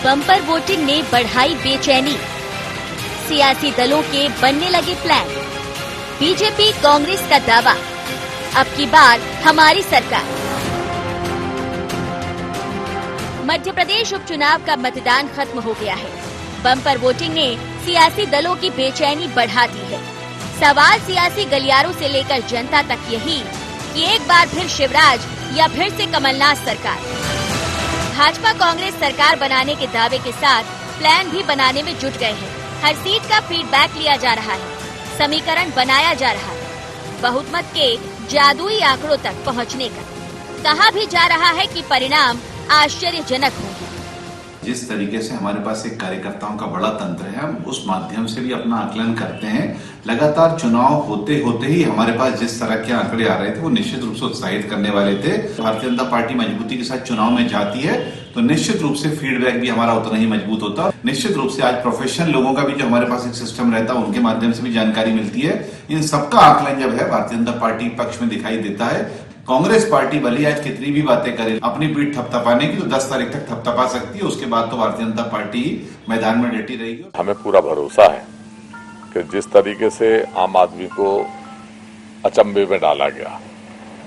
Bumper voting ने बढ़ाई बेचैनी, सियासी दलों के बनने लगे प्लान। बीजेपी कांग्रेस का दावा, अब की बार हमारी सरकार। मध्य प्रदेश उपचुनाव का मतदान खत्म हो गया है। बम्पर वोटिंग ने सियासी दलों की बेचैनी बढ़ा दी है। सवाल सियासी गलियारों से लेकर जनता तक यही कि एक बार फिर शिवराज या फिर से कमलनाथ सरकार। भाजपा कांग्रेस सरकार बनाने के दावे के साथ प्लान भी बनाने में जुट गए हैं। हर सीट का फीडबैक लिया जा रहा है, समीकरण बनाया जा रहा है, बहुमत के जादुई आंकड़ों तक पहुंचने का। कहा भी जा रहा है कि परिणाम आश्चर्यजनक होंगे। जिस तरीके से हमारे पास एक कार्यकर्ताओं का बड़ा तंत्र है, हम उस माध्यम से भी अपना आकलन करते हैं। लगातार चुनाव होते होते ही हमारे पास जिस तरह के आंकड़े आ रहे थे वो निश्चित रूप से उत्साहित करने वाले थे। भारतीय जनता पार्टी मजबूती के साथ चुनाव में जाती है तो निश्चित रूप से फीडबैक भी हमारा उतना ही मजबूत होता है। निश्चित रूप से आज प्रोफेशनल लोगों का भी जो हमारे पास एक सिस्टम रहता है उनके माध्यम से भी जानकारी मिलती है। इन सबका आकलन जब है भारतीय जनता पार्टी पक्ष में दिखाई देता है। कांग्रेस पार्टी भले आज कितनी भी बातें करे अपनी पीठ थपथपाने की, तो 10 तारीख तक थपथपा सकती है। उसके बाद तो भारतीय जनता पार्टी मैदान में डटी रहेगी। हमें पूरा भरोसा है कि जिस तरीके से आम आदमी को अचंभे में डाला गया,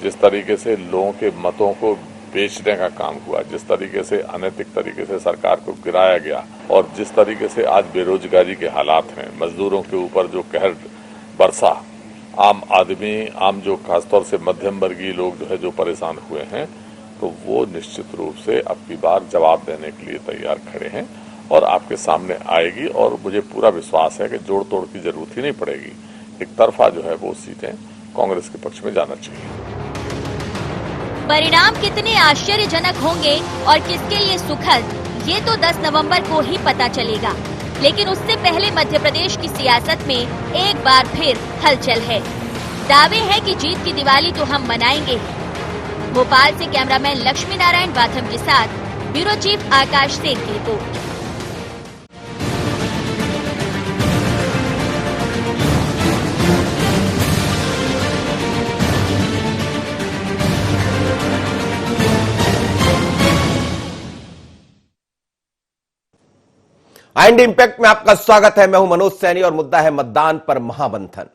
जिस तरीके से लोगों के मतों को बेचने का काम हुआ, जिस तरीके से अनैतिक तरीके से सरकार को गिराया गया और जिस तरीके से आज बेरोजगारी के हालात हैं, मजदूरों के ऊपर जो कहर बरसा, आम आदमी, आम जो खासतौर से मध्यम वर्गीय लोग जो है जो परेशान हुए हैं, तो वो निश्चित रूप से अब की बार जवाब देने के लिए तैयार खड़े हैं और आपके सामने आएगी। और मुझे पूरा विश्वास है कि जोड़ तोड़ की जरूरत ही नहीं पड़ेगी। एक तरफा जो है वो सीटें कांग्रेस के पक्ष में जाना चाहिए। परिणाम कितने आश्चर्यजनक होंगे और किसके लिए सुखद, ये तो 10 नवंबर को ही पता चलेगा। लेकिन उससे पहले मध्य प्रदेश की सियासत में एक बार फिर हलचल है। दावे हैं कि जीत की दिवाली तो हम मनाएंगे। भोपाल से कैमरामैन लक्ष्मी नारायण वाथम के साथ ब्यूरो चीफ आकाश सेन की रिपोर्ट। एंड इंपैक्ट में आपका स्वागत है। मैं हूं मनोज सैनी और मुद्दा है मतदान पर महामंथन।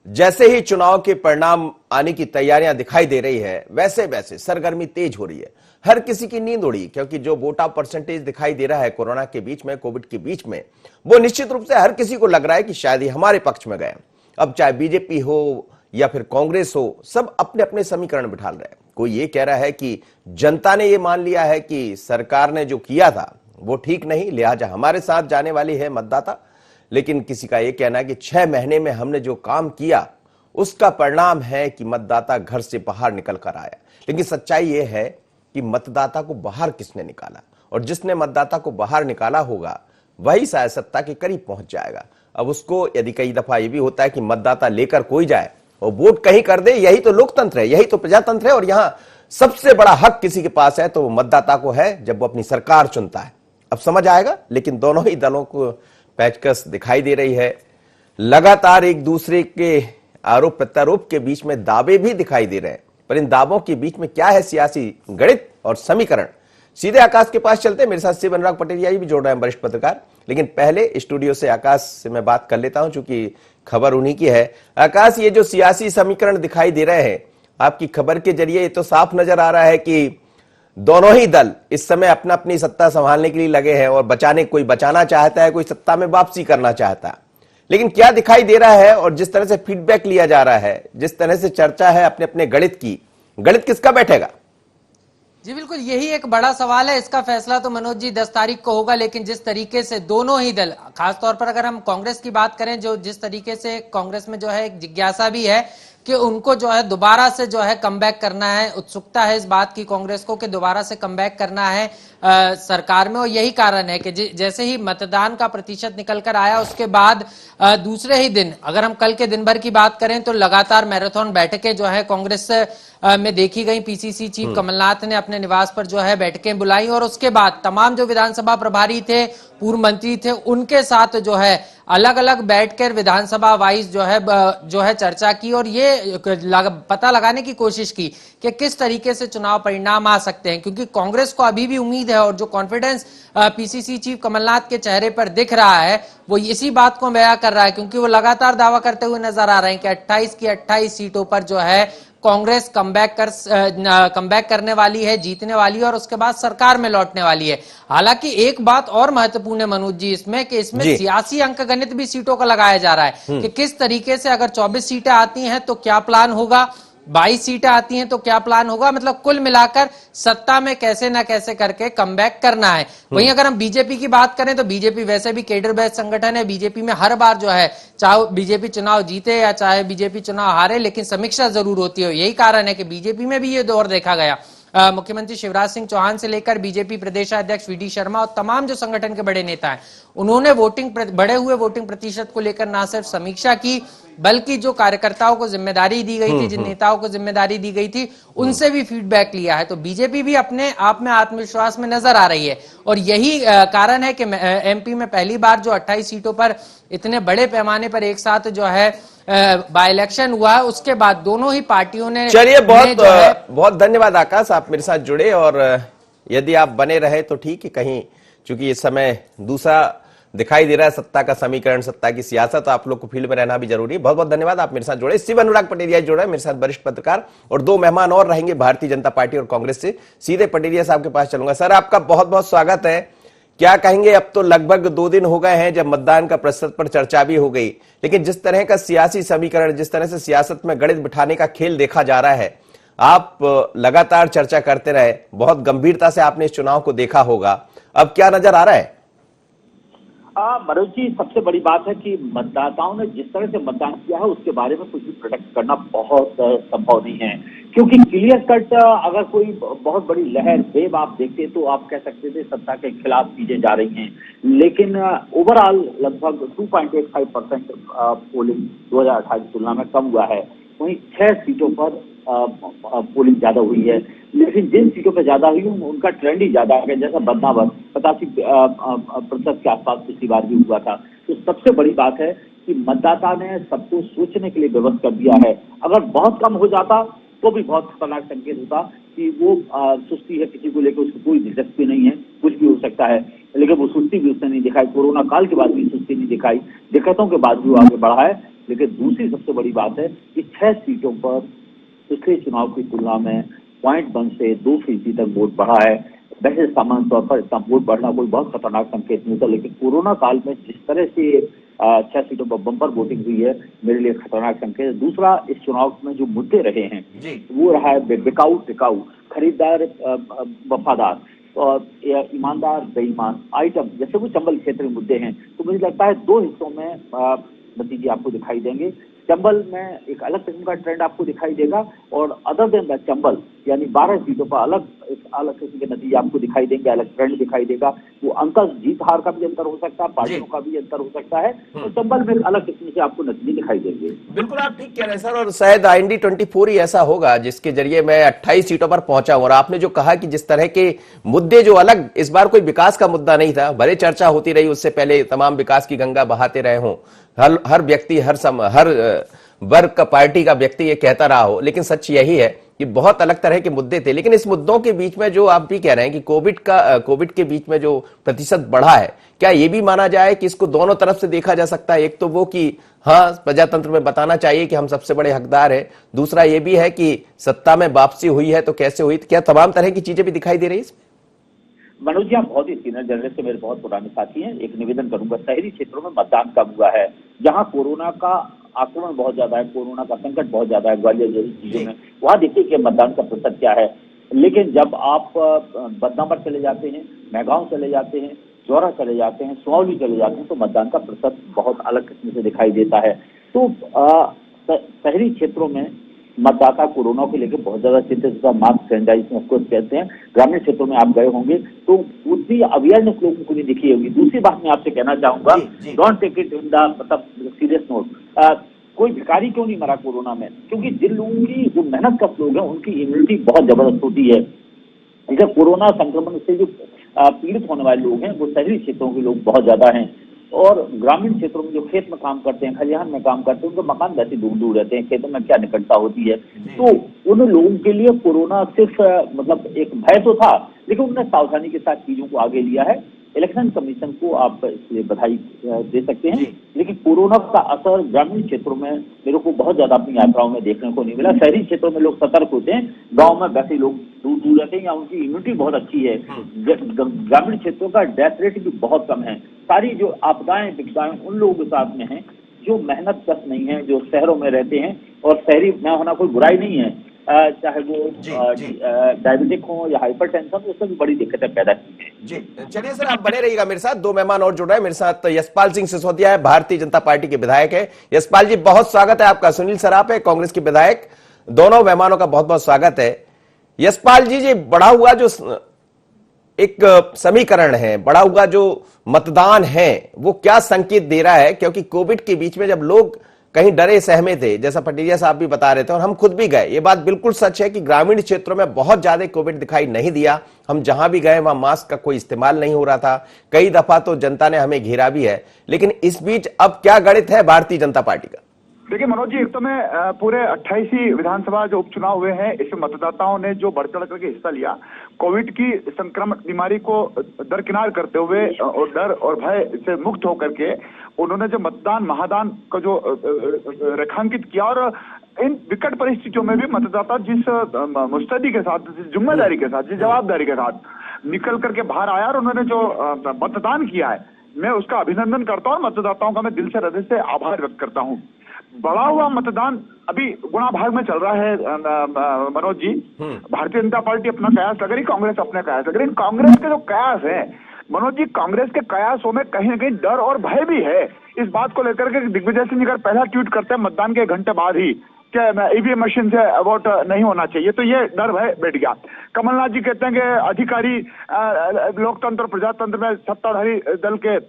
जैसे ही चुनाव के परिणाम आने की तैयारियां दिखाई दे रही है, वैसे वैसे सरगर्मी तेज हो रही है। हर किसी की नींद उड़ी, क्योंकि जो वोट आउट परसेंटेज दिखाई दे रहा है कोरोना के बीच में, कोविड के बीच में, वो निश्चित रूप से हर किसी को लग रहा है कि शायद ही हमारे पक्ष में गए। अब चाहे बीजेपी हो या फिर कांग्रेस हो, सब अपने अपने समीकरण बिठा रहे हैं। कोई ये कह रहा है कि जनता ने ये मान लिया है कि सरकार ने जो किया था वो ठीक नहीं, लिहाजा हमारे साथ जाने वाली है मतदाता। लेकिन किसी का यह कहना है कि 6 महीने में हमने जो काम किया उसका परिणाम है कि मतदाता घर से बाहर निकल कर आया। लेकिन सच्चाई यह है कि मतदाता को बाहर किसने निकाला, और जिसने मतदाता को बाहर निकाला होगा वही शायद सत्ता के करीब पहुंच जाएगा। अब उसको यदि कई दफा यह भी होता है कि मतदाता लेकर कोई जाए और वोट कहीं कर दे, यही तो लोकतंत्र है, यही तो प्रजातंत्र है। और यहां सबसे बड़ा हक किसी के पास है तो वो मतदाता को है जब वो अपनी सरकार चुनता है। अब समझ आएगा। लेकिन दोनों ही दलों को पैचकस दिखाई दे रही है। लगातार एक दूसरे के आरोप प्रत्यारोप के बीच में दावे भी दिखाई दे रहे हैं, पर इन दावों के बीच में क्या है सियासी गणित और समीकरण। सीधे आकाश के पास चलते हैं। मेरे साथ शिव अनुराग पटेरिया भी जोड़ रहे हैं, वरिष्ठ पत्रकार। लेकिन पहले स्टूडियो से आकाश से मैं बात कर लेता हूं, चूंकि खबर उन्हीं की है। आकाश, ये जो सियासी समीकरण दिखाई दे रहे हैं, आपकी खबर के जरिए ये तो साफ नजर आ रहा है कि दोनों ही दल इस समय अपना अपनी सत्ता संभालने के लिए लगे हैं और कोई बचाना चाहता है, कोई सत्ता में वापसी करना चाहता है। लेकिन क्या दिखाई दे रहा है और जिस तरह से फीडबैक लिया जा रहा है, जिस तरह से चर्चा है अपने अपने गणित की, गणित किसका बैठेगा? जी बिल्कुल, यही एक बड़ा सवाल है। इसका फैसला तो मनोज जी 10 तारीख को होगा। लेकिन जिस तरीके से दोनों ही दल, खासतौर पर अगर हम कांग्रेस की बात करें, जो जिस तरीके से कांग्रेस में जो है एक जिज्ञासा भी है कि उनको जो है दोबारा से जो है कमबैक करना है, उत्सुकता है इस बात की कांग्रेस को कि दोबारा से कमबैक करना है सरकार में। और यही कारण है कि जैसे ही मतदान का प्रतिशत निकल कर आया, उसके बाद दूसरे ही दिन, अगर हम कल के दिन भर की बात करें तो लगातार मैराथन बैठकें जो है कांग्रेस में देखी गई। पीसीसी चीफ कमलनाथ ने अपने निवास पर जो है बैठकें बुलाई और उसके बाद तमाम जो विधानसभा प्रभारी थे पूर्व मंत्री थे, उनके साथ जो है अलग अलग बैठकर विधानसभा वाइज जो है चर्चा की और ये पता लगाने की कोशिश की कि किस तरीके से चुनाव परिणाम आ सकते हैं, क्योंकि कांग्रेस को अभी भी उम्मीद है और जो कॉन्फिडेंस पीसीसी चीफ कमलनाथ के चेहरे पर दिख रहा है वो इसी बात को बयां कर रहा है, क्योंकि वो लगातार दावा करते हुए नजर आ रहे हैं कि 28 की 28 सीटों पर जो है कांग्रेस कमबैक करने वाली है, जीतने वाली है और उसके बाद सरकार में लौटने वाली है। हालांकि एक बात और महत्वपूर्ण है मनोज जी इसमें कि इसमें सियासी अंकगणित भी सीटों का लगाया जा रहा है कि किस तरीके से अगर 24 सीटें आती हैं तो क्या प्लान होगा, 22 सीटें आती हैं तो क्या प्लान होगा, मतलब कुल मिलाकर सत्ता में कैसे ना कैसे करके कमबैक करना है। वहीं अगर हम बीजेपी की बात करें तो बीजेपी वैसे भी केडर बेस्ड संगठन है, बीजेपी में हर बार जो है चाहे बीजेपी चुनाव जीते या चाहे बीजेपी चुनाव हारे लेकिन समीक्षा जरूर होती है। यही कारण है कि बीजेपी में भी ये दौर देखा गया। मुख्यमंत्री शिवराज सिंह चौहान से लेकर बीजेपी प्रदेशाध्यक्ष वीडी शर्मा और तमाम जो संगठन के बड़े नेता हैं उन्होंने बढ़े हुए वोटिंग प्रतिशत को लेकर ना सिर्फ समीक्षा की बल्कि जो कार्यकर्ताओं को जिम्मेदारी दी गई थी, जिन नेताओं को जिम्मेदारी दी गई थी उनसे भी फीडबैक लिया है। तो बीजेपी भी अपने आप में आत्मविश्वास में नजर आ रही है और यही कारण है कि एमपी में पहली बार जो 28 सीटों पर इतने बड़े पैमाने पर एक साथ जो है बाय इलेक्शन हुआ है, उसके बाद दोनों ही पार्टियों ने चलिए बहुत धन्यवाद आकाश, आप मेरे साथ जुड़े और यदि आप बने रहे तो ठीक है, कहीं चूंकि इस समय दूसरा दिखाई दे रहा है सत्ता का समीकरण, सत्ता की सियासत, तो आप लोग को फील्ड में रहना भी जरूरी है। बहुत बहुत धन्यवाद, आप मेरे साथ जुड़े। शिव अनुराग पटेरिया जुड़े मेरे साथ, वरिष्ठ पत्रकार, और दो मेहमान और रहेंगे भारतीय जनता पार्टी और कांग्रेस से। सीधे पटेरिया साहब के पास चलूंगा। सर आपका बहुत बहुत स्वागत है। क्या कहेंगे, अब तो लगभग 2 दिन हो गए हैं जब मतदान का प्रतिशत पर चर्चा भी हो गई, लेकिन जिस तरह का सियासी समीकरण, जिस तरह से सियासत में गणित बिठाने का खेल देखा जा रहा है, आप लगातार चर्चा करते रहे, बहुत गंभीरता से आपने इस चुनाव को देखा होगा, अब क्या नजर आ रहा है? मनोज जी, सबसे बड़ी बात है कि मतदाताओं ने जिस तरह से मतदान किया है उसके बारे में कुछ भी प्रोटेक्ट करना बहुत संभव नहीं है, क्योंकि क्लियर कट अगर कोई बहुत बड़ी लहर वेव आप देखते तो आप कह सकते थे सत्ता के खिलाफ चीजें जा रही हैं, लेकिन ओवरऑल लगभग 2.85% पोलिंग 2018 की तुलना में कम हुआ है। वहीं 6 सीटों पर पोलिंग ज्यादा हुई है, लेकिन जिन सीटों पर ज्यादा हुई उनका ट्रेंड ही ज्यादा है, जैसा बदनावर 85% के आसपास पिछली बार भी हुआ था। तो सबसे बड़ी बात है कि मतदाता ने सबको सोचने के लिए विवश कर दिया है। अगर बहुत कम हो जाता तो भी बहुत खतरनाक संकेत होता कि वो सुस्ती है, किसी को लेकर उसकी कोई दिलचस्पी नहीं है, कुछ भी हो सकता है, लेकिन वो सुस्ती भी उसने नहीं दिखाई। कोरोना काल के बाद भी सुस्ती नहीं दिखाई, दिक्कतों के बाद भी वो आगे बढ़ा है। लेकिन दूसरी सबसे बड़ी बात है कि 6 सीटों पर पिछले चुनाव की तुलना में 0.1 से 2% तक वोट बढ़ा है। वैसे सामान्य तौर पर इतना वोट बढ़ना कोई बहुत खतरनाक संकेत नहीं होता, लेकिन कोरोना काल में जिस तरह से 6 सीटों पर बम्पर वोटिंग हुई है, मेरे लिए खतरनाक संकेत है। दूसरा, इस चुनाव में जो मुद्दे रहे हैं वो रहा है बिकाऊ टिकाऊ, खरीदार वफादार और ईमानदार बेईमान आइटम, जैसे वो चंबल क्षेत्र में मुद्दे हैं। तो मुझे लगता है 2 हिस्सों में नतीजे आपको दिखाई देंगे। चंबल में एक अलग किस्म का ट्रेंड आपको दिखाई देगा और अदर देन दैट चंबल यानी 12 सीटों पर एक अलग किस्म के नतीजे आपको दिखाई देंगे, अलग ट्रेंड दिखाई देगा। वो अंक जीत हार का भी अंतर हो सकता है, पार्टियों का भी अंतर हो सकता है, तो चंबल में एक अलग किस्म से आपको नतीजे दिखाई देंगे। बिल्कुल आप ठीक कह रहे हैं सर, और शायद IND24 ही ऐसा होगा जिसके जरिए मैं 28 सीटों पर पहुंचा हूं। और आपने जो कहा कि जिस तरह के मुद्दे जो अलग, इस बार कोई विकास का मुद्दा नहीं था, भले चर्चा होती रही, उससे पहले तमाम विकास की गंगा बहाते रहे हों, हर व्यक्ति हर वर्ग का पार्टी का व्यक्ति ये कहता रहा हो, लेकिन सच यही है कि बहुत अलग तरह के मुद्दे थे। लेकिन इस मुद्दों के बीच में जो आप भी कह रहे हैं कि कोविड के बीच में जो प्रतिशत बढ़ा है, क्या ये भी माना जाए कि इसको दोनों तरफ से देखा जा सकता है? एक तो वो कि हाँ, प्रजातंत्र में बताना चाहिए कि हम सबसे बड़े हकदार हैं, दूसरा ये भी है कि सत्ता में वापसी हुई है तो कैसे हुई, क्या तमाम तरह की चीजें भी दिखाई दे रही है? मनोज जी, आप बहुत ही सीनियर जर्नलिस्ट मेरे बहुत पुराने साथी हैं। एक निवेदन करूंगा, शहरी क्षेत्रों में मतदान कम हुआ है, जहां कोरोना का आक्रमण बहुत ज्यादा है, कोरोना का संकट बहुत ज्यादा है, ग्वालियर जैसी चीजों में, वहां देखिए कि मतदान का प्रतिशत क्या है। लेकिन जब आप बदनावर चले जाते हैं, मैगांव चले जाते हैं, चौरा चले जाते हैं, सुगौली चले जाते हैं, तो मतदान का प्रतिशत बहुत अलग किस्म से दिखाई देता है। तो शहरी क्षेत्रों में मतदाता कोरोना को लेकर बहुत ज्यादा चिंतित, मास्क सैनिटाइजेशन ऑफ कोर्स कहते हैं। ग्रामीण क्षेत्रों में आप गए होंगे तो उतनी अवेयरनेस लोगों को नहीं दिखी होगी। दूसरी बात मैं आपसे कहना चाहूंगा, don't take it in the मतलब सीरियस नोट, कोई भिखारी क्यों नहीं मरा कोरोना में? क्योंकि जिन लोगों की जो मेहनत कश लोग हैं उनकी इम्यूनिटी बहुत जबरदस्त होती है। इधर कोरोना संक्रमण से जो पीड़ित होने वाले लोग हैं वो शहरी क्षेत्रों के लोग बहुत ज्यादा हैं, और ग्रामीण क्षेत्रों में जो खेत में काम करते हैं, खलिहान में काम करते हैं, उनके मकान वैसे दूर दूर रहते हैं, खेतों में क्या निकटता होती है, तो उन लोगों के लिए कोरोना सिर्फ मतलब एक भय तो था, लेकिन उन्होंने सावधानी के साथ चीजों को आगे लिया है। इलेक्शन कमीशन को आप इसलिए बधाई दे सकते हैं, लेकिन कोरोना का असर ग्रामीण क्षेत्रों में मेरे को बहुत ज्यादा अपनी यात्राओं में देखने को नहीं मिला। शहरी क्षेत्रों में लोग सतर्क होते हैं, गांव में वैसे लोग दूर दूर रहते हैं या उनकी इम्यूनिटी बहुत अच्छी है। ग्रामीण क्षेत्रों का डेथ रेट भी बहुत कम है। सारी जो आपदाएं विपदाएं उन लोगों के साथ में है जो मेहनत कश नहीं है, जो शहरों में रहते हैं, और शहरी न होना कोई बुराई नहीं है, चाहे वो डायबिटिक हो या हाइपरटेंशन, उससे भी बड़ी दिक्कतें पैदा की है। जी चलिए सर, आप बने रहिएगा मेरे साथ। दो मेहमान और जुड़ रहे हैं मेरे साथ। यशपाल सिंह सिसोदिया है, भारतीय जनता पार्टी के विधायक है। यशपाल जी बहुत स्वागत है आपका। सुनील सराफ है, कांग्रेस के विधायक। दोनों मेहमानों का बहुत बहुत स्वागत है। यशपाल जी, बढ़ा हुआ जो एक समीकरण है, बढ़ा हुआ जो मतदान है, वो क्या संकेत दे रहा है? क्योंकि कोविड के बीच में जब लोग कहीं डरे सहमे थे, जैसा पटेरिया साहब भी बता रहे थे और हम खुद भी गए, ये बात बिल्कुल सच है कि ग्रामीण क्षेत्रों में बहुत ज्यादा कोविड दिखाई नहीं दिया। हम जहां भी गए वहां मास्क का कोई इस्तेमाल नहीं हो रहा था। कई दफा तो जनता ने हमें घेरा भी है। लेकिन इस बीच अब क्या गणित है भारतीय जनता पार्टी का? देखिए मनोज जी, एक तो मैं पूरे 28 विधानसभा जो उपचुनाव हुए हैं, इसमें मतदाताओं ने जो बढ़ चढ़ करके हिस्सा लिया, कोविड की संक्रमण बीमारी को दरकिनार करते हुए और डर और भय से मुक्त होकर के उन्होंने जो मतदान महादान का जो रेखांकित किया, और इन विकट परिस्थितियों में भी मतदाता जिस मुस्तैदी के साथ, जिस जिम्मेदारी के साथ, जिस जवाबदारी के साथ निकल करके बाहर आया और उन्होंने जो मतदान किया है, मैं उसका अभिनंदन करता हूँ। मतदाताओं का मैं दिल से हृदय से आभार व्यक्त करता हूँ। बढ़ा हुआ मतदान अभी गुणा भाग में चल रहा है मनोज जी। भारतीय जनता पार्टी अपना कयास लग रही, कांग्रेस अपने कयास लग रही। कांग्रेस के जो कयास है मनोज जी, कांग्रेस के कयासों में कहीं ना कहीं डर और भय भी है। इस बात को लेकर के दिग्विजय सिंह अगर पहला ट्वीट करते हैं मतदान के घंटे बाद ही कि ईवीएम मशीन से वोट नहीं होना चाहिए, तो ये डर भय बैठ गया। कमलनाथ जी कहते हैं कि अधिकारी लोकतंत्र प्रजातंत्र में सत्ताधारी दल के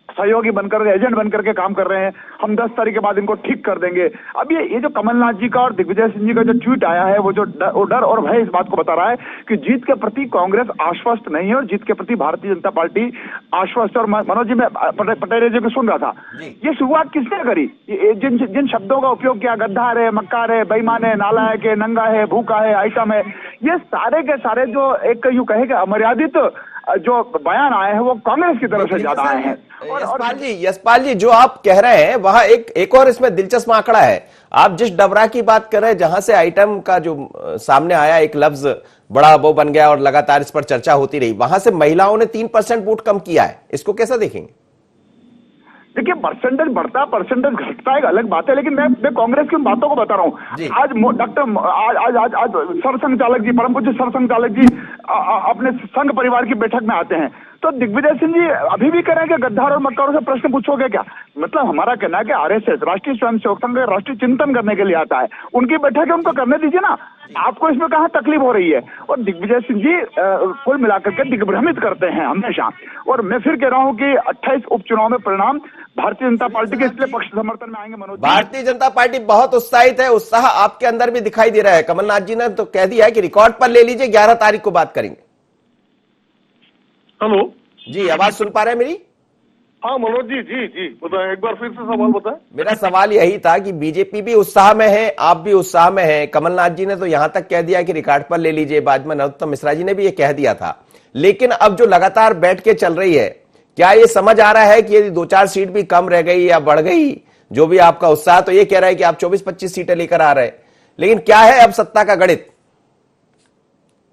सहयोगी बनकर, एजेंट बनकर के काम कर रहे हैं, हम 10 तारीख के बाद इनको ठीक कर देंगे। अब ये जो कमलनाथ जी का और दिग्विजय सिंह जी का जो ट्वीट आया है, वो जो डर और भय इस बात को बता रहा है कि जीत के प्रति कांग्रेस आश्वस्त नहीं है और जीत के प्रति भारतीय जनता पार्टी आश्वस्त है। और मनोज जी, मैं पटेरिया जी को सुन रहा था, ये शुरुआत किसने करी? जिन शब्दों का उपयोग किया, गद्दार है, मक्कार है, बेईमान है, नालायक है, नंगा है, भूखा है, आइटम है, ये सारे के सारे जो एक यूं कहे कि अमर्यादित जो बयान आए हैं वो कांग्रेस की तरफ से ज्यादा आए हैं। यशपाल जी जो आप कह रहे हैं वहां एक और इसमें दिलचस्प आंकड़ा है। आप जिस डबरा की बात कर रहे हैं, जहां से आइटम का जो सामने आया, एक लफ्ज बड़ा वो बन गया और लगातार इस पर चर्चा होती रही, वहां से महिलाओं ने 3% वोट कम किया है। इसको कैसा देखेंगे? देखिए, परसेंटेज बढ़ता परसेंटेज घटता एक अलग बात है, लेकिन मैं कांग्रेस की बातों को बता रहा हूँ। आज डॉक्टर आज सरसंघ चालक जी, परम पूज्य सरसंघ चालक जी अपने संघ परिवार की बैठक में आते हैं, तो दिग्विजय सिंह जी अभी भी कह रहे हैं कि गद्दार और मक्कारों से प्रश्न पूछोगे क्या? मतलब हमारा कहना है कि आरएसएस, राष्ट्रीय स्वयंसेवक संघ, राष्ट्रीय चिंतन करने के लिए आता है, उनकी बैठक है, उनको करने दीजिए ना। आपको इसमें कहाँ तकलीफ हो रही है? और दिग्विजय सिंह जी कुल मिलाकर के दिग्भ्रमित करते हैं हमेशा। और मैं फिर कह रहा हूँ कि 28 उपचुनाव में परिणाम भारतीय जनता पार्टी के इसलिए पक्ष समर्थन में आएंगे। मनोज, भारतीय जनता पार्टी बहुत उत्साहित है, उत्साह आपके अंदर भी दिखाई दे रहा है। कमलनाथ जी ने तो कह दिया है कि रिकॉर्ड पर ले लीजिए, 11 तारीख को बात करेंगे। हेलो जी, आवाज सुन पा रहे हैं मेरी? हाँ मनोज जी, जी बताएं, एक बार फिर से सवाल बताएं। मेरा सवाल यही था कि बीजेपी भी उत्साह में है, आप भी उत्साह में हैं। कमलनाथ जी ने तो यहां तक कह दिया कि रिकॉर्ड पर ले लीजिए, बाद में नरोत्तम मिश्रा जी ने भी ये कह दिया था। लेकिन अब जो लगातार बैठ के चल रही है, क्या ये समझ आ रहा है कि यदि 2-4 सीट भी कम रह गई या बढ़ गई, जो भी आपका उत्साह, तो ये कह रहा है कि आप 24-25 सीटें लेकर आ रहे हैं, लेकिन क्या है अब सत्ता का गणित?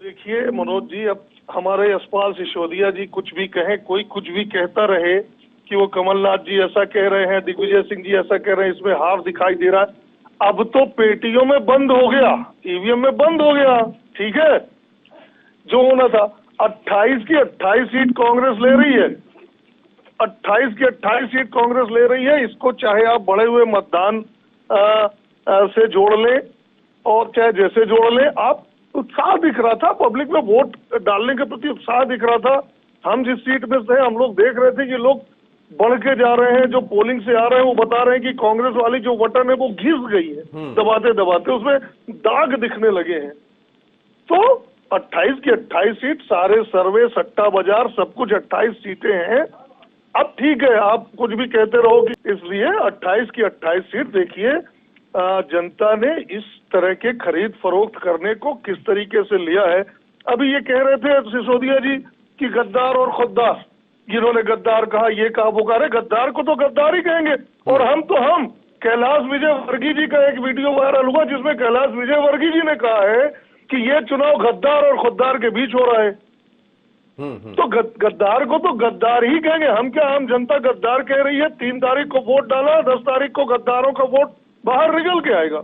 देखिए मनोज जी, अब हमारे यशपाल सिसोदिया जी कुछ भी कहें, कोई कुछ भी कहता रहे कि वो कमलनाथ जी ऐसा कह रहे हैं, दिग्विजय सिंह जी ऐसा कह रहे हैं, इसमें हार दिखाई दे रहा है। अब तो पेटियों में बंद हो गया, ईवीएम में बंद हो गया, ठीक है। जो होना था, 28 की 28 सीट कांग्रेस ले रही है, 28 की 28 सीट कांग्रेस ले रही है। इसको चाहे आप बढ़े हुए मतदान से जोड़ लें और चाहे जैसे जोड़ लें, आप उत्साह दिख रहा था, पब्लिक में वोट डालने के प्रति उत्साह दिख रहा था। हम जिस सीट में थे, हम लोग देख रहे थे कि लोग बढ़ के जा रहे हैं। जो पोलिंग से आ रहे हैं वो बता रहे हैं कि कांग्रेस वाली जो बटन है वो घिस गई है, दबाते दबाते उसमें दाग दिखने लगे हैं। तो 28 की 28 सीट, सारे सर्वे सट्टा बाजार सब कुछ 28 सीटें हैं। अब ठीक है, आप कुछ भी कहते रहो कि इसलिए 28 की 28 सीट देखिए, जनता ने इस तरह के खरीद फरोख्त करने को किस तरीके से लिया है। अभी ये कह रहे थे सिसोदिया जी कि गद्दार और खुद्दार, जिन्होंने गद्दार कहा, ये कहा, वो कह रहे गद्दार को तो गद्दार ही कहेंगे। और हम कैलाश विजयवर्गीय जी का एक वीडियो वायरल हुआ जिसमें कैलाश विजयवर्गीय जी ने कहा है कि ये चुनाव गद्दार और खुद्दार के बीच हो रहा है। तो गद्दार को तो गद्दार ही कहेंगे। हम क्या, हम जनता गद्दार कह रही है। 3 तारीख को वोट डाला, 10 तारीख को गद्दारों का वोट बाहर निकल के आएगा।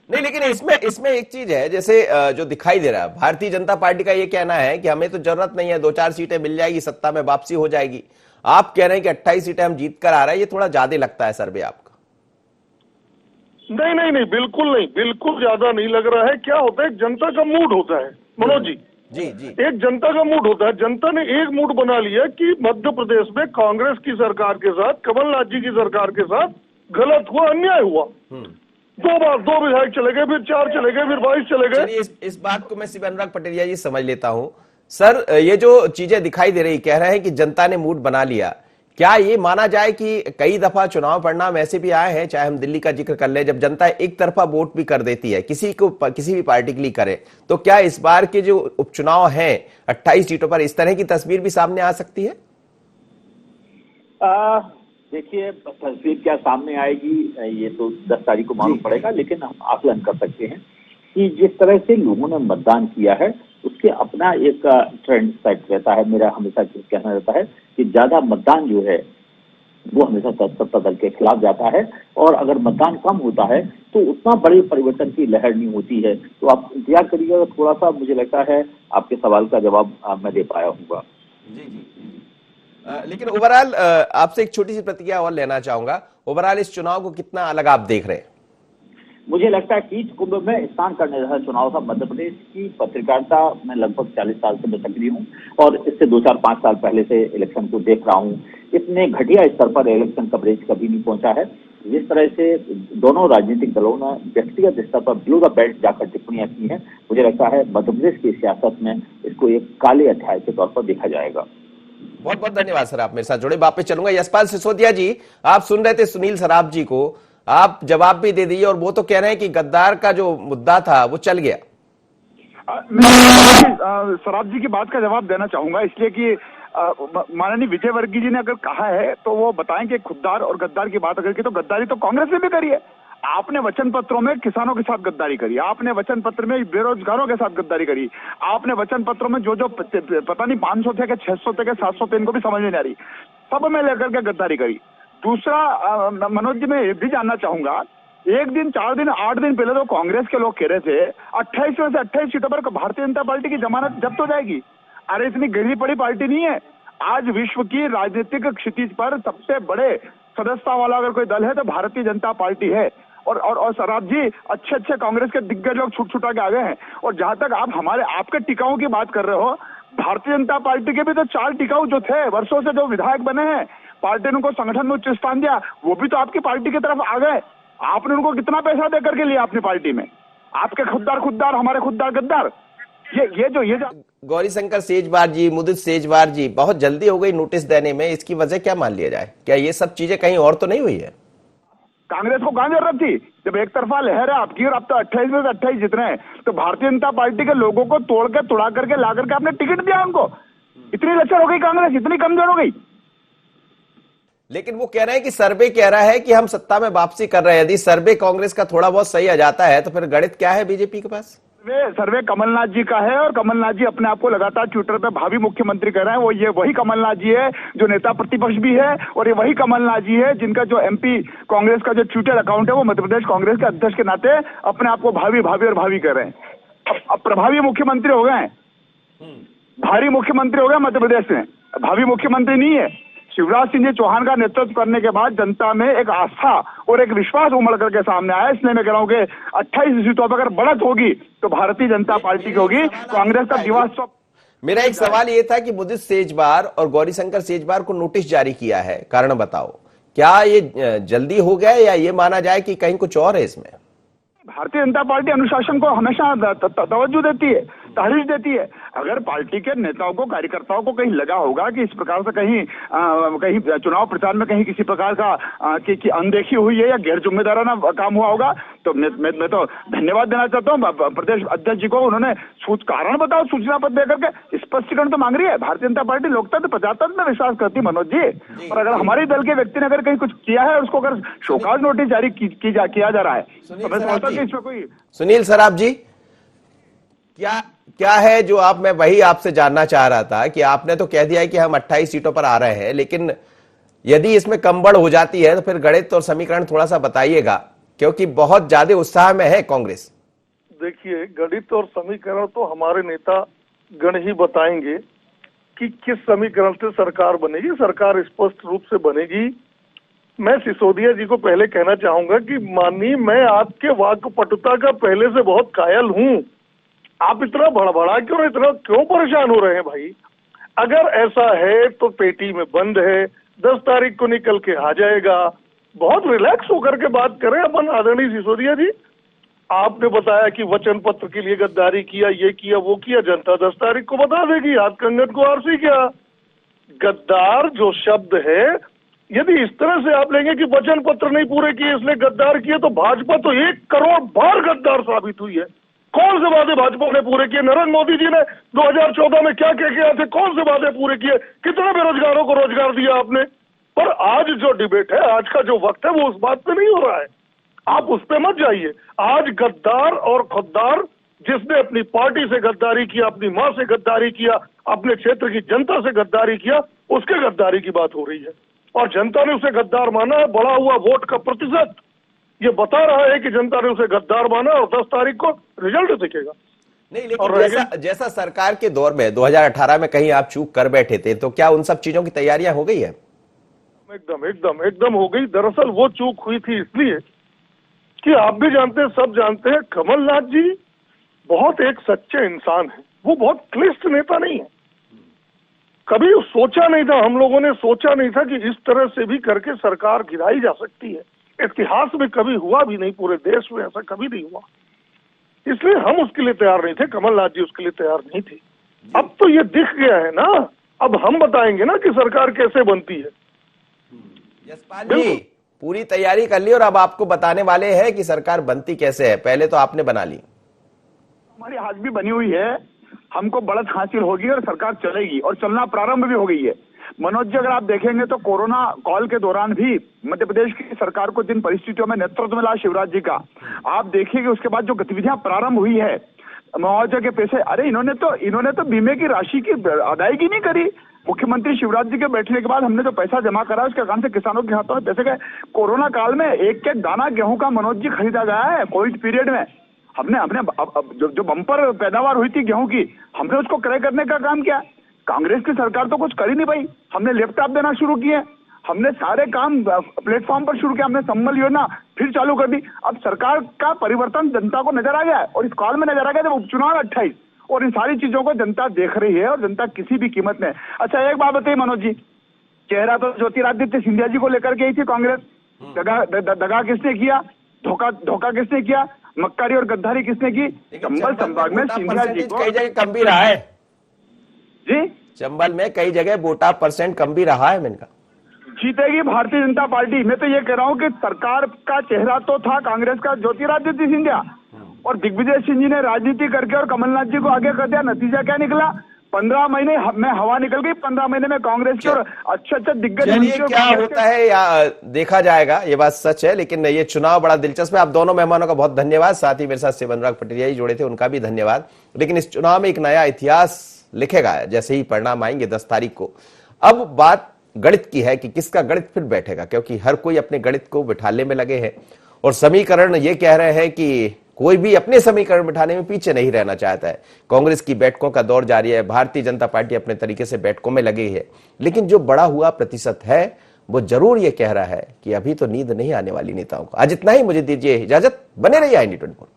नहीं, लेकिन इसमें एक चीज है, जैसे जो दिखाई दे रहा है, भारतीय जनता पार्टी का ये कहना है कि हमें तो जरूरत नहीं है, 2-4 सीटें मिल जाएगी, सत्ता में वापसी हो जाएगी। आप कह रहे हैं कि 28 सीटें हम जीत कर आ रहे हैं, ये थोड़ा ज्यादा लगता है सर्वे आपका? नहीं, बिल्कुल नहीं, बिल्कुल ज्यादा नहीं लग रहा है। क्या होता है, जनता का मूड होता है मनोज जी। जी। एक जनता का मूड होता है। जनता ने एक मूड बना लिया कि मध्य प्रदेश में कांग्रेस की सरकार के साथ, कमलनाथ जी की सरकार के साथ गलत हुआ, अन्याय हुआ। 2 विधायक चले गए, फिर 4 चले गए, फिर 22 चले गए। चलिए, इस बात को मैं शिव अनुराग पटेरिया जी समझ लेता हूं। सर, ये जो चीजें दिखाई दे रही, कह रहे हैं कि जनता ने मूड बना लिया, क्या ये माना जाए कि कई दफा चुनाव परिणाम ऐसे भी आए हैं, चाहे हम दिल्ली का जिक्र कर ले, जब जनता एक तरफा वोट भी कर देती है, किसी भी पार्टी के लिए करे, तो क्या इस बार के जो उपचुनाव हैं 28 सीटों पर, इस तरह की तस्वीर भी सामने आ सकती है? देखिए, तस्वीर क्या सामने आएगी ये तो 10 तारीख को मालूम पड़ेगा, लेकिन हम आकलन कर सकते हैं कि जिस तरह से लोगों ने मतदान किया है उसके अपना एक ट्रेंड सेट रहता है। मेरा हमेशा कहना रहता है कि ज्यादा मतदान जो है वो हमेशा सत्ता दल के खिलाफ जाता है, और अगर मतदान कम होता है तो उतना बड़े परिवर्तन की लहर नहीं होती है। तो आप इंतजार करिएगा, थोड़ा सा मुझे लगता है आपके सवाल का जवाब मैं दे पाया हूँ। जी। लेकिन ओवरऑल आपसे एक छोटी सी प्रतिक्रिया और लेना चाहूंगा। ओवरऑल इस चुनाव को कितना अलग आप देख रहे हैं? मुझे लगता है कि कुंभ में स्नान करने जैसा चुनाव था। मध्य प्रदेश की पत्रकारिता में लगभग 40 साल से मैं सक्रिय हूँ और इससे 2-4-5 साल पहले से इलेक्शन को देख रहा हूँ। इतने घटिया स्तर पर इलेक्शन कवरेज कभी नहीं पहुंचा है। जिस तरह से दोनों राजनीतिक दलों ने व्यक्तिगत स्तर पर बिलो द बेल्ट जाकर टिप्पणियां की हैं, मुझे लगता है मध्य प्रदेश की सियासत में इसको एक काले अध्याय के तौर पर देखा जाएगा। बहुत बहुत धन्यवाद सर, आप मेरे साथ जुड़े। वापस चलूंगा यशपाल सिसोदिया जी, आप सुन रहे थे सुनील सराफ जी को, आप जवाब भी दे दीजिए। और वो तो कह रहे हैं कि गद्दार का जो मुद्दा था वो चल गया। मैं सराफ जी की बात का जवाब देना चाहूंगा, इसलिए कि माननीय विजयवर्गीय जी ने अगर कहा है तो वो बताएं कि खुद्दार और गद्दार की बात अगर की, तो गद्दारी तो कांग्रेस ने भी करी है। आपने वचन पत्रों में किसानों के साथ गद्दारी करी, आपने वचन पत्र में बेरोजगारों के साथ गद्दारी करी, आपने वचन पत्रों में जो पता नहीं 500 थे, 600 थे, 700 थे, इनको भी समझ में नहीं आ रही, सब में लेकर के गद्दारी करी। दूसरा, मनोज जी मैं ये भी जानना चाहूंगा, 1 दिन, 4 दिन, 8 दिन पहले तो कांग्रेस के लोग कह रहे थे 28 में से 28 सीटों पर भारतीय जनता पार्टी की जमानत जब्त हो जाएगी। अरे इतनी गिरी पड़ी पार्टी नहीं है। आज विश्व की राजनीतिक क्षितिज पर सबसे बड़े सदस्यता वाला अगर कोई दल है तो भारतीय जनता पार्टी है। और सराफ जी, अच्छे कांग्रेस के दिग्गज लोग छुटा के आ गए हैं। और जहां तक आप आपके टिकाऊ की बात कर रहे हो, भारतीय जनता पार्टी के भी तो 4 टिकाऊ जो थे, वर्षों से जो विधायक बने हैं, पार्टी ने उनको संगठन में उच्च स्थान दिया, वो भी तो आपकी पार्टी की तरफ आ गए। आपने उनको कितना पैसा दे करके लिया अपनी पार्टी में? आपके खुद्दार, हमारे खुद्दार गद्दार। ये जो गौरीशंकर सेजवार जी, मुदित सेजवार जी, बहुत जल्दी हो गई नोटिस देने में, इसकी वजह क्या मान लिया जाए? क्या ये सब चीजें कहीं और तो नहीं हुई है? कांग्रेस को कहां जरूरत थी? जब एक तरफा लहर है आपकी और आप तो 28 में से 28 जितने हैं, तो भारतीय जनता पार्टी के लोगों को तुड़ा करके ला करके आपने टिकट दिया उनको। इतनी लचर हो गई कांग्रेस, इतनी कमजोर हो गई। लेकिन वो कह रहे हैं कि सर्वे कह रहा है कि हम सत्ता में वापसी कर रहे हैं। यदि सर्वे कांग्रेस का थोड़ा बहुत सही आ जाता है तो फिर गणित क्या है बीजेपी के पास? सर्वे कमलनाथ जी का है और कमलनाथ जी अपने आप को लगातार ट्विटर पे भावी मुख्यमंत्री कह रहे हैं। वो ये वही कमलनाथ जी है जो नेता प्रतिपक्ष भी है, और ये वही कमलनाथ जी है जिनका जो एमपी कांग्रेस का जो ट्विटर अकाउंट है वो मध्य प्रदेश कांग्रेस के अध्यक्ष के नाते अपने आप को भावी कर रहे हैं। अब प्रभावी मुख्यमंत्री हो गए, भारी मुख्यमंत्री हो गए मध्य प्रदेश में, भावी मुख्यमंत्री नहीं है। शिवराज सिंह जी चौहान का नेतृत्व करने के बाद जनता में एक आस्था और एक विश्वास उमड़ करके सामने आया। इसलिए मैं कह रहा हूं कि 28 सीटों पर अगर बढ़त होगी तो भारतीय जनता पार्टी की होगी। कांग्रेस का दिवास्वप्न। मेरा एक सवाल ये था कि मुदित सेजवार और गौरीशंकर सेजवार को नोटिस जारी किया है, कारण बताओ, क्या ये जल्दी हो गया या ये माना जाए कि कहीं कुछ और है इसमें? भारतीय जनता पार्टी अनुशासन को हमेशा तवज्जो देती है। तहरीर देती है। अगर पार्टी के नेताओं को, कार्यकर्ताओं को कहीं लगा होगा कि इस प्रकार से कहीं चुनाव प्रचार में कहीं किसी प्रकार का की अनदेखी हुई है या गैर जिम्मेदाराना काम हुआ होगा, तो मैं तो धन्यवाद देना चाहता हूँ प्रदेश अध्यक्ष जी को। उन्होंने कारण बताओ, सूचना पत्र देकर के स्पष्टीकरण तो मांग रही है। भारतीय जनता पार्टी लोकतंत्र प्रजातंत्र में विश्वास करती है मनोज जी, और अगर हमारे दल के व्यक्ति ने अगर कहीं कुछ किया है, उसको अगर शोकाज नोटिस जारी किया जा रहा है, तो मैं समझता हूं कि इसमें कोई। सुनील सराफ जी, क्या है जो मैं वही आपसे जानना चाह रहा था कि आपने तो कह दिया है कि हम 28 सीटों पर आ रहे हैं, लेकिन यदि इसमें कम बढ़ हो जाती है तो फिर गणित और समीकरण थोड़ा सा बताइएगा, क्योंकि बहुत ज्यादा उत्साह में है कांग्रेस। देखिए, गणित और समीकरण तो हमारे नेता गण ही बताएंगे कि किस समीकरण से सरकार बनेगी। सरकार स्पष्ट रूप से बनेगी। मैं सिसोदिया जी को पहले कहना चाहूंगा कि माननीय, मैं आपके वाक्पटुता का पहले से बहुत कायल हूं। आप इतना भड़बड़ा क्यों, इतना क्यों परेशान हो रहे हैं भाई? अगर ऐसा है तो पेटी में बंद है, 10 तारीख को निकल के आ जाएगा। बहुत रिलैक्स होकर के बात करें अपन आदरणीय सिसोदिया जी। आपने बताया कि वचन पत्र के लिए गद्दारी किया, ये किया, वो किया। जनता 10 तारीख को बता देगी, हाथ कंगन को आरसी क्या। गद्दार जो शब्द है, यदि इस तरह से आप लेंगे कि वचन पत्र नहीं पूरे किए इसलिए गद्दार किए, तो भाजपा तो 1 करोड़ बार गद्दार साबित हुई है। कौन से वादे भाजपा ने पूरे किए? नरेंद्र मोदी जी ने 2014 में क्या क्या किया थे? कौन से वादे पूरे किए? कितने बेरोजगारों को रोजगार दिया आपने? पर आज जो डिबेट है, आज का जो वक्त है, वो उस बात पे नहीं हो रहा है। आप उस पे मत जाइए। आज गद्दार और खुददार, जिसने अपनी पार्टी से गद्दारी किया, अपनी मां से गद्दारी किया, अपने क्षेत्र की जनता से गद्दारी किया, उसके गद्दारी की बात हो रही है। और जनता ने उसे गद्दार माना है। बढ़ा हुआ वोट का प्रतिशत ये बता रहा है कि जनता ने उसे गद्दार माना, और 10 तारीख को रिजल्ट दिखेगा। नहीं, लेकिन जैसा सरकार के दौर में 2018 में कहीं आप चूक कर बैठे थे, तो क्या उन सब चीजों की तैयारियां हो गई है? एकदम हो गई। दरअसल वो चूक हुई थी इसलिए कि आप भी जानते हैं, सब जानते हैं, कमलनाथ जी बहुत एक सच्चे इंसान हैं। वो बहुत क्लिष्ट नेता नहीं है। कभी सोचा नहीं था, हम लोगों ने सोचा नहीं था कि इस तरह से भी करके सरकार गिराई जा सकती है। इतिहास में कभी हुआ भी नहीं, पूरे देश में ऐसा कभी नहीं हुआ। इसलिए हम उसके लिए तैयार नहीं थे, कमलनाथ जी उसके लिए तैयार नहीं थे। अब तो ये दिख गया है ना, अब हम बताएंगे ना कि सरकार कैसे बनती है। यशपाल जी, पूरी तैयारी कर ली और अब आपको बताने वाले हैं कि सरकार बनती कैसे है। पहले तो आपने बना ली। हमारी आज भी बनी हुई है, हमको बढ़त हासिल होगी और सरकार चलेगी, और चलना प्रारंभ भी हो गई है। मनोज जी, अगर आप देखेंगे तो कोरोना काल के दौरान भी मध्य प्रदेश की सरकार को जिन परिस्थितियों में नेतृत्व मिला शिवराज जी का, आप देखिए कि उसके बाद जो गतिविधियां प्रारंभ हुई है, मुआवजा के पैसे, अरे इन्होंने तो बीमे की राशि की अदायगी नहीं करी। मुख्यमंत्री शिवराज जी के बैठने के बाद हमने जो पैसा जमा करा, उसके कारण से किसानों के हाथों में पैसे गए। कोरोना काल में एक दाना गेहूं का मनोज जी खरीदा गया है। कोविड पीरियड में हमने जो बम्पर पैदावार हुई थी गेहूं की, हमने उसको क्रय करने का काम किया। कांग्रेस की सरकार तो कुछ कर ही नहीं पाई। हमने लैपटॉप देना शुरू किए, हमने सारे काम प्लेटफॉर्म पर शुरू किया, हमने संबल योजना फिर चालू कर दी। अब सरकार का परिवर्तन जनता को नजर आ गया है, और इस काल में नजर आ गया जब उपचुनाव 28, और इन सारी चीजों को जनता देख रही है, और जनता किसी भी कीमत में। अच्छा, एक बात बताइए मनोज जी, चेहरा तो ज्योतिरादित्य सिंधिया जी को लेकर के ही थी कांग्रेस। दगा किसने किया? धोखा किसने किया? मक्कारी और गद्दारी किसने की? चंबल संभाग में सिंधिया जी को कई जगह कम भी रहा है जी। चंबल में कई जगह वोटा % कम भी रहा है। मैंने कहा जीतेगी भारतीय जनता पार्टी। मैं तो ये कह रहा हूँ कि सरकार का चेहरा तो था कांग्रेस का ज्योतिरादित्य सिंधिया, और दिग्विजय सिंह जी ने राजनीति करके और कमलनाथ जी को आगे कर दिया। नतीजा क्या निकला? 15 महीने में हवा निकल गई। 15 महीने में कांग्रेस के और अच्छा दिग्गज क्या होता है या देखा जाएगा, ये बात सच है। लेकिन ये चुनाव बड़ा दिलचस्प है। आप दोनों मेहमानों का बहुत धन्यवाद, साथ ही मेरे साथ शिवनुराग पटरिया जी जुड़े थे, उनका भी धन्यवाद। लेकिन इस चुनाव में एक नया इतिहास लिखेगा जैसे ही परिणाम आएंगे 10 तारीख को। अब बात गणित की है कि किसका गणित फिर बैठेगा, क्योंकि हर कोई अपने गणित को बिठाने में लगे हैं, और समीकरण ये कह रहे हैं कि कोई भी अपने समीकरण बिठाने में पीछे नहीं रहना चाहता है। कांग्रेस की बैठकों का दौर जारी है, भारतीय जनता पार्टी अपने तरीके से बैठकों में लगी है, लेकिन जो बढ़ा हुआ प्रतिशत है वो जरूर ये कह रहा है कि अभी तो नींद नहीं आने वाली नेताओं को। आज इतना ही, मुझे दीजिए इजाजत, बने रहिए आई न्यूज़ 24।